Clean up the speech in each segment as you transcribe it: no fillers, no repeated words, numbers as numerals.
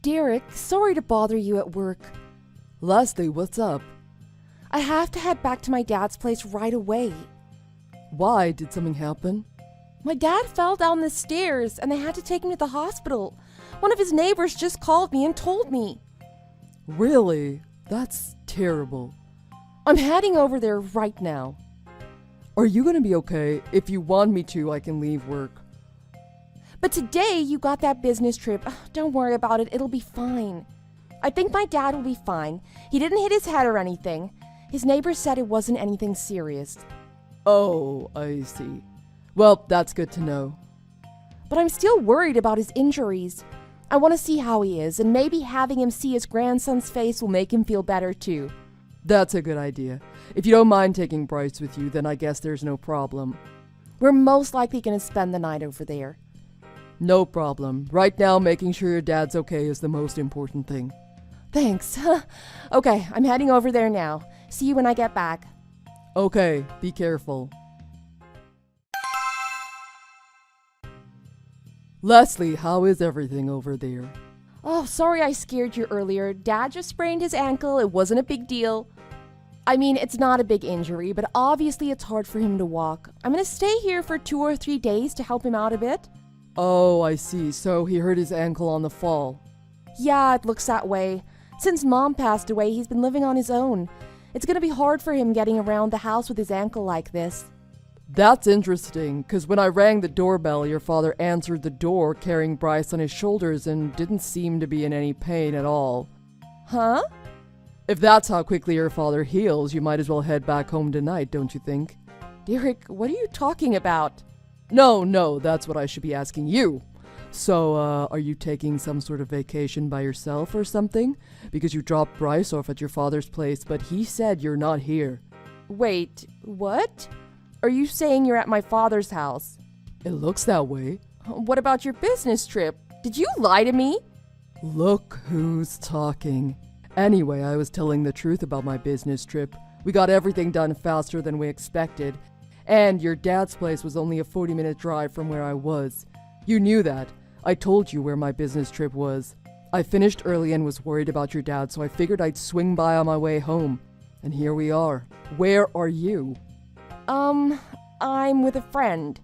Derek, sorry to bother you at work. Leslie, what's up? I have to head back to my dad's place right away. Why? Did something happen? My dad fell down the stairs and they had to take him to the hospital. One of his neighbors just called me and told me. Really? That's terrible. I'm heading over there right now. Are you gonna be okay? If you want me to, I can leave work. But today you got that business trip. Ugh, don't worry about it, it'll be fine. I think my dad will be fine. He didn't hit his head or anything. His neighbors said it wasn't anything serious. Oh, I see. Well, that's good to know. But I'm still worried about his injuries. I want to see how he is, and maybe having him see his grandson's face will make him feel better too. That's a good idea. If you don't mind taking Bryce with you, then I guess there's no problem. We're most likely going to spend the night over there. No problem. Right now, making sure your dad's okay is the most important thing. Thanks. Okay, I'm heading over there now. See you when I get back. Okay, be careful. Leslie, how is everything over there? Oh, sorry I scared you earlier. Dad just sprained his ankle. It wasn't a big deal. I mean, it's not a big injury, but obviously it's hard for him to walk. I'm gonna stay here for 2 or 3 days to help him out a bit. Oh, I see. So he hurt his ankle on the fall. Yeah, it looks that way. Since Mom passed away, he's been living on his own. It's gonna be hard for him getting around the house with his ankle like this. That's interesting, because when I rang the doorbell, your father answered the door carrying Bryce on his shoulders and didn't seem to be in any pain at all. Huh? If that's how quickly your father heals, you might as well head back home tonight, don't you think? Derek, what are you talking about? No, that's what I should be asking you. So, are you taking some sort of vacation by yourself or something? Because you dropped Bryce off at your father's place, but he said you're not here. Wait, what? Are you saying you're at my father's house? It looks that way. What about your business trip? Did you lie to me? Look who's talking. Anyway, I was telling the truth about my business trip. We got everything done faster than we expected. And your dad's place was only a 40-minute drive from where I was. You knew that. I told you where my business trip was. I finished early and was worried about your dad, so I figured I'd swing by on my way home. And here we are. Where are you? I'm with a friend.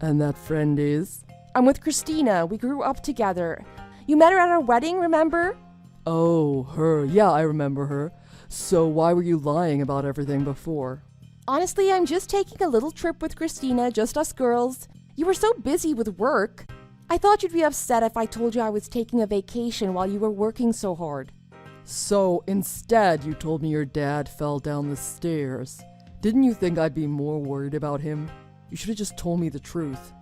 And that friend is? I'm with Christina. We grew up together. You met her at our wedding, remember? Oh, her. Yeah, I remember her. So why were you lying about everything before? Honestly, I'm just taking a little trip with Christina, just us girls. You were so busy with work. I thought you'd be upset if I told you I was taking a vacation while you were working so hard. So instead, you told me your dad fell down the stairs. Didn't you think I'd be more worried about him? You should have just told me the truth.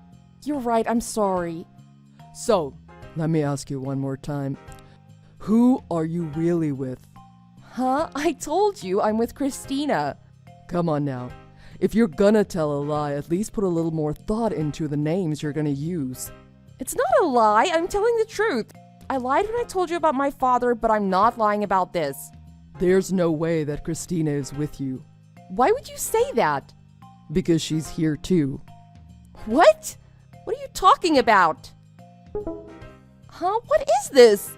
You're right, I'm sorry. So, let me ask you one more time. Who are you really with? Huh? I told you I'm with Christina. Come on now. If you're gonna tell a lie, at least put a little more thought into the names you're gonna use. It's not a lie, I'm telling the truth. I lied when I told you about my father, but I'm not lying about this. There's no way that Christina is with you. Why would you say that? Because she's here too. What? What are you talking about? Huh? What is this?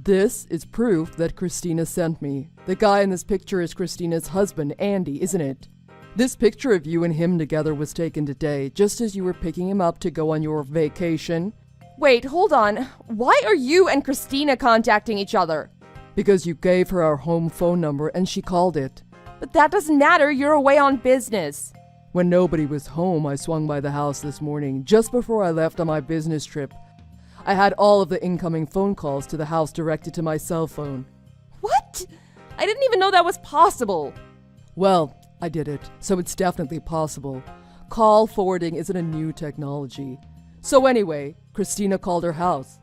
This is proof that Christina sent me. The guy in this picture is Christina's husband, Andy, isn't it? This picture of you and him together was taken today, just as you were picking him up to go on your vacation. Wait, hold on. Why are you and Christina contacting each other? Because you gave her our home phone number and she called it. But that doesn't matter, you're away on business. When nobody was home, I swung by the house this morning, just before I left on my business trip. I had all of the incoming phone calls to the house directed to my cell phone. What? I didn't even know that was possible. Well, I did it, so it's definitely possible. Call forwarding isn't a new technology. So anyway, Christina called her house.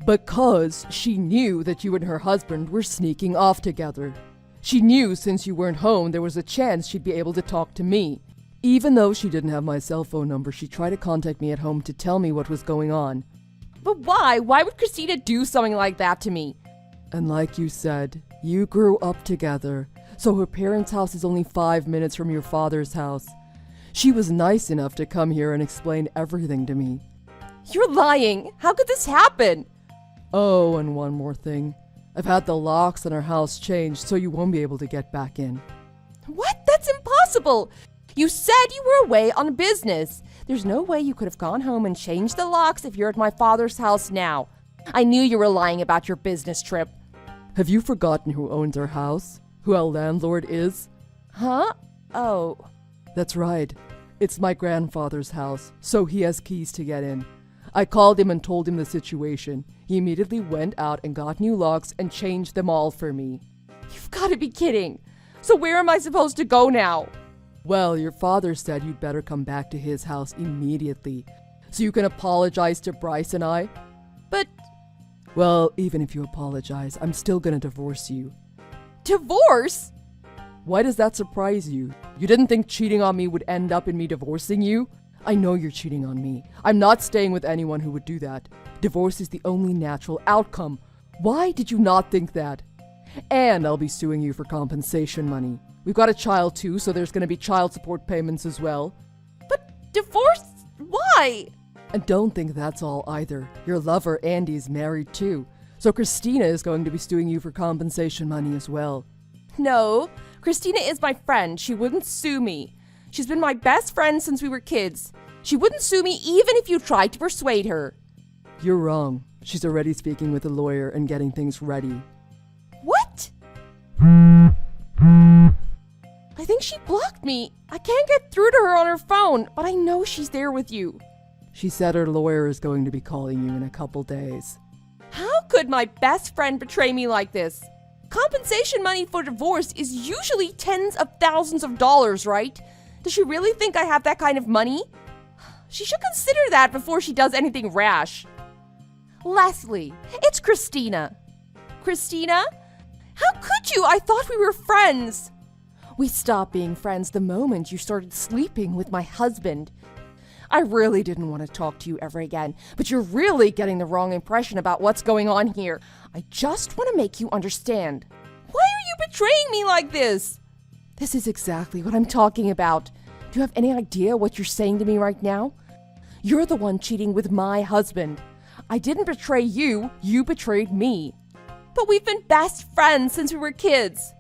Because she knew that you and her husband were sneaking off together. She knew since you weren't home, there was a chance she'd be able to talk to me. Even though she didn't have my cell phone number, she tried to contact me at home to tell me what was going on. But why? Why would Christina do something like that to me? And like you said, you grew up together, so her parents' house is only 5 minutes from your father's house. She was nice enough to come here and explain everything to me. You're lying. How could this happen? Oh, and one more thing. I've had the locks on our house changed so you won't be able to get back in. What? That's impossible! You said you were away on business. There's no way you could have gone home and changed the locks if you're at my father's house now. I knew you were lying about your business trip. Have you forgotten who owns our house? Who our landlord is? Huh? Oh. That's right. It's my grandfather's house, so he has keys to get in. I called him and told him the situation. He immediately went out and got new locks and changed them all for me. You've got to be kidding. So where am I supposed to go now? Well, your father said you'd better come back to his house immediately, so you can apologize to Bryce and I. But... Well, even if you apologize, I'm still gonna divorce you. Divorce? Why does that surprise you? You didn't think cheating on me would end up in me divorcing you? I know you're cheating on me. I'm not staying with anyone who would do that. Divorce is the only natural outcome. Why did you not think that? And I'll be suing you for compensation money. We've got a child too, so there's gonna be child support payments as well. But divorce? Why? And don't think that's all either. Your lover, Andy, is married too. So Christina is going to be suing you for compensation money as well. No, Christina is my friend. She wouldn't sue me. She's been my best friend since we were kids. She wouldn't sue me even if you tried to persuade her. You're wrong. She's already speaking with a lawyer and getting things ready. What? I think she blocked me. I can't get through to her on her phone, but I know she's there with you. She said her lawyer is going to be calling you in a couple days. How could my best friend betray me like this? Compensation money for divorce is usually tens of thousands of dollars, right? Does she really think I have that kind of money? She should consider that before she does anything rash. Leslie, it's Christina. Christina? How could you? I thought we were friends. We stopped being friends the moment you started sleeping with my husband. I really didn't want to talk to you ever again, but you're really getting the wrong impression about what's going on here. I just want to make you understand. Why are you betraying me like this? This is exactly what I'm talking about. Do you have any idea what you're saying to me right now? You're the one cheating with my husband. I didn't betray you, you betrayed me. But we've been best friends since we were kids.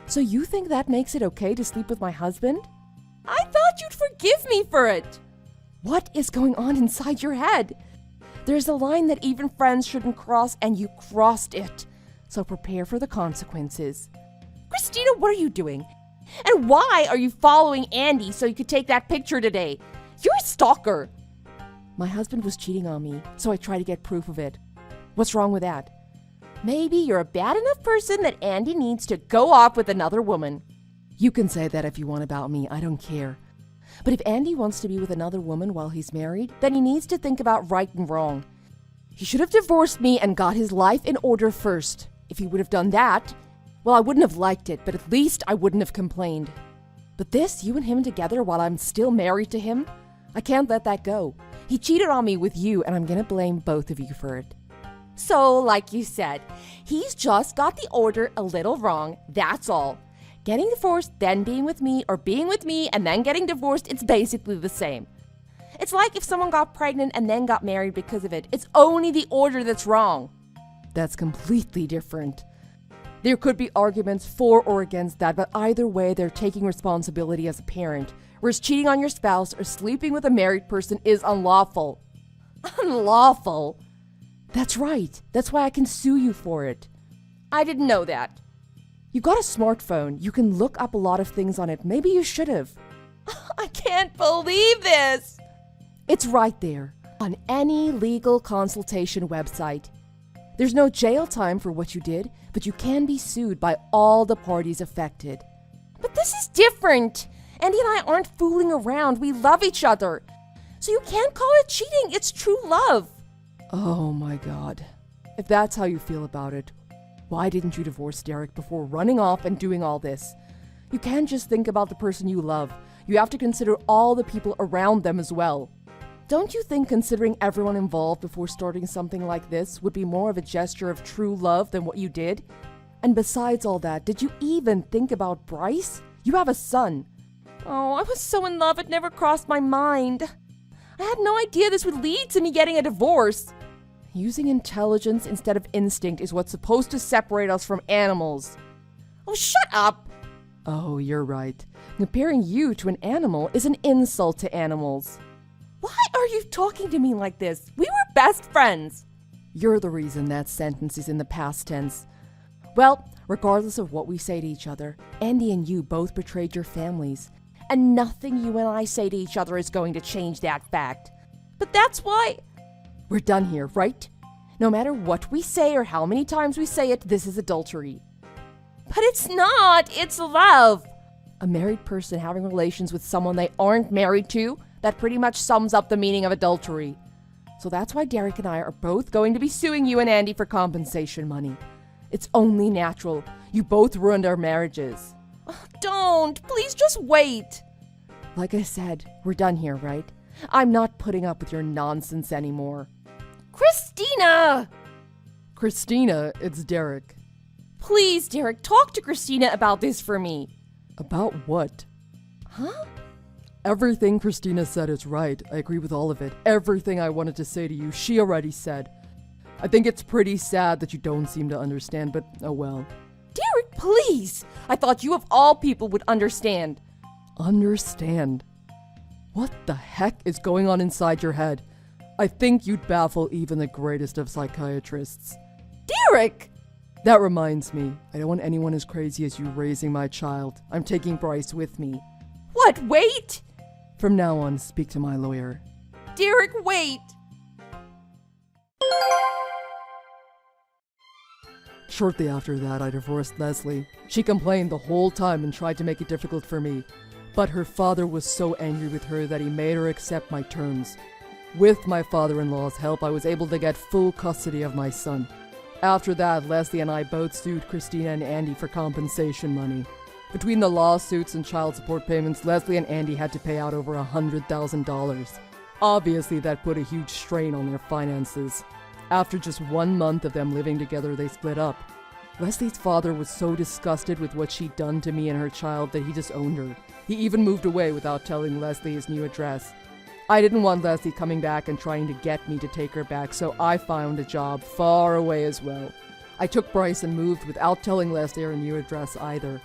So you think that makes it okay to sleep with my husband? I thought you'd forgive me for it. What is going on inside your head? There's a line that even friends shouldn't cross, and you crossed it. So prepare for the consequences. Christina, what are you doing? And why are you following Andy so you could take that picture today? You're a stalker. My husband was cheating on me, so I tried to get proof of it. What's wrong with that? Maybe you're a bad enough person that Andy needs to go off with another woman. You can say that if you want about me, I don't care. But if Andy wants to be with another woman while he's married, then he needs to think about right and wrong. He should have divorced me and got his life in order first. If he would have done that, well, I wouldn't have liked it, but at least I wouldn't have complained. But this, you and him together while I'm still married to him, I can't let that go. He cheated on me with you, and I'm gonna blame both of you for it. So, like you said, he's just got the order a little wrong, that's all. Getting divorced, then being with me, or being with me and then getting divorced, it's basically the same. It's like if someone got pregnant and then got married because of it. It's only the order that's wrong. That's completely different. There could be arguments for or against that, but either way, they're taking responsibility as a parent. Whereas cheating on your spouse or sleeping with a married person is unlawful. Unlawful? That's right. That's why I can sue you for it. I didn't know that. You got a smartphone. You can look up a lot of things on it. Maybe you should have. I can't believe this. It's right there on any legal consultation website. There's no jail time for what you did, but you can be sued by all the parties affected. But this is different. Andy and I aren't fooling around. We love each other. So you can't call it cheating. It's true love. Oh my God. If that's how you feel about it, why didn't you divorce Derek before running off and doing all this? You can't just think about the person you love. You have to consider all the people around them as well. Don't you think considering everyone involved before starting something like this would be more of a gesture of true love than what you did? And besides all that, did you even think about Bryce? You have a son. Oh, I was so in love it never crossed my mind. I had no idea this would lead to me getting a divorce. Using intelligence instead of instinct is what's supposed to separate us from animals. Oh, shut up! Oh, you're right. Comparing you to an animal is an insult to animals. Why are you talking to me like this? We were best friends. You're the reason that sentence is in the past tense. Well, regardless of what we say to each other, Andy and you both betrayed your families. And nothing you and I say to each other is going to change that fact. But that's why... We're done here, right? No matter what we say or how many times we say it, this is adultery. But it's not, it's love. A married person having relations with someone they aren't married to, that pretty much sums up the meaning of adultery. So that's why Derek and I are both going to be suing you and Andy for compensation money. It's only natural. You both ruined our marriages. Oh, don't. Please just wait. Like I said, we're done here, right? I'm not putting up with your nonsense anymore. Christina! Christina, it's Derek. Please, Derek, talk to Christina about this for me. About what? Huh? Everything Christina said is right. I agree with all of it. Everything I wanted to say to you, she already said. I think it's pretty sad that you don't seem to understand, but oh well. Derek, please! I thought you of all people would understand. Understand? What the heck is going on inside your head? I think you'd baffle even the greatest of psychiatrists. Derek! That reminds me, I don't want anyone as crazy as you raising my child. I'm taking Bryce with me. What, wait? From now on, speak to my lawyer. Derek, wait! Shortly after that, I divorced Leslie. She complained the whole time and tried to make it difficult for me. But her father was so angry with her that he made her accept my terms. With my father-in-law's help, I was able to get full custody of my son. After that, Leslie and I both sued Christina and Andy for compensation money. Between the lawsuits and child support payments, Leslie and Andy had to pay out over $100,000. Obviously, that put a huge strain on their finances. After just 1 month of them living together, they split up. Leslie's father was so disgusted with what she'd done to me and her child that he disowned her. He even moved away without telling Leslie his new address. I didn't want Leslie coming back and trying to get me to take her back, so I found a job far away as well. I took Bryce and moved without telling Leslie her new address either.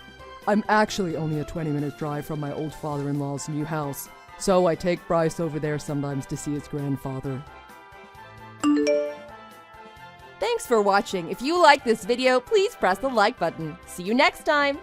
I'm actually only a 20-minute drive from my old father-in-law's new house, so I take Bryce over there sometimes to see his grandfather. Thanks for watching. If you like this video, please press the like button. See you next time.